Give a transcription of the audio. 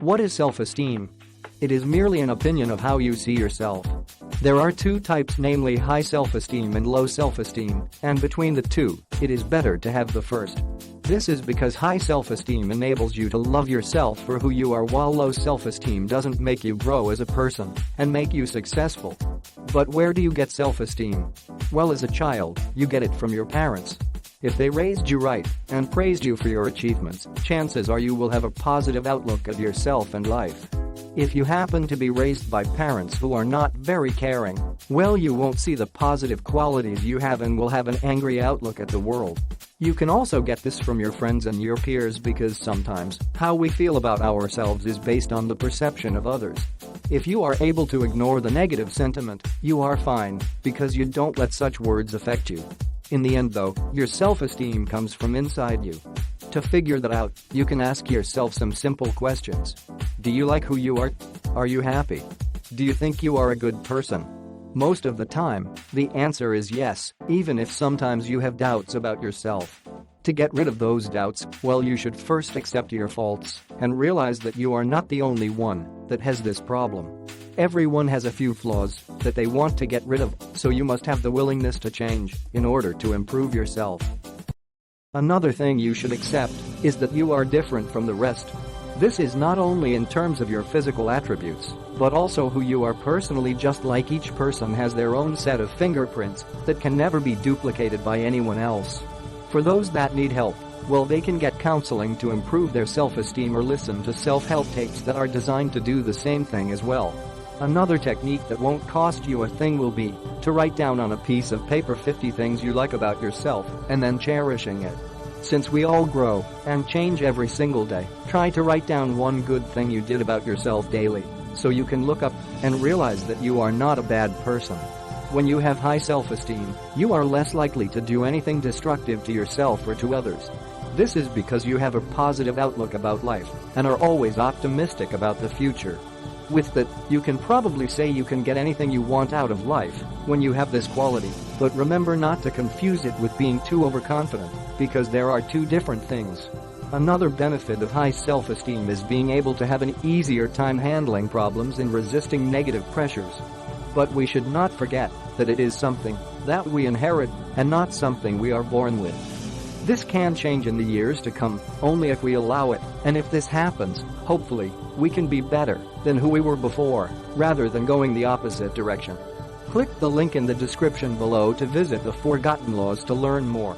What is self-esteem? It is merely an opinion of how you see yourself. There are two types, namely high self-esteem and low self-esteem, and between the two, it is better to have the first. This is because high self-esteem enables you to love yourself for who you are, while low self-esteem doesn't make you grow as a person and make you successful. But where do you get self-esteem? Well, as a child, you get it from your parents. If they raised you right and praised you for your achievements, chances are you will have a positive outlook of yourself and life. If you happen to be raised by parents who are not very caring, well, you won't see the positive qualities you have and will have an angry outlook at the world. You can also get this from your friends and your peers, because sometimes how we feel about ourselves is based on the perception of others. If you are able to ignore the negative sentiment, you are fine, because you don't let such words affect you. In the end though, your self-esteem comes from inside you. To figure that out, you can ask yourself some simple questions. Do you like who you are? Are you happy? Do you think you are a good person? Most of the time, the answer is yes, even if sometimes you have doubts about yourself. To get rid of those doubts, well, you should first accept your faults and realize that you are not the only one that has this problem. Everyone has a few flaws that they want to get rid of, so you must have the willingness to change in order to improve yourself. Another thing you should accept is that you are different from the rest. This is not only in terms of your physical attributes, but also who you are personally. Just like each person has their own set of fingerprints that can never be duplicated by anyone else. For those that need help, well, they can get counseling to improve their self-esteem or listen to self-help tapes that are designed to do the same thing as well. Another technique that won't cost you a thing will be to write down on a piece of paper 50 things you like about yourself and then cherishing it. Since we all grow and change every single day, try to write down one good thing you did about yourself daily so you can look up and realize that you are not a bad person. When you have high self-esteem, you are less likely to do anything destructive to yourself or to others. This is because you have a positive outlook about life and are always optimistic about the future. With that, you can probably say you can get anything you want out of life when you have this quality, but remember not to confuse it with being too overconfident, because there are two different things. Another benefit of high self-esteem is being able to have an easier time handling problems and resisting negative pressures. But we should not forget that it is something that we inherit and not something we are born with. This can change in the years to come, only if we allow it, and if this happens, hopefully, we can be better than who we were before, rather than going the opposite direction. Click the link in the description below to visit the Forgotten Laws to learn more.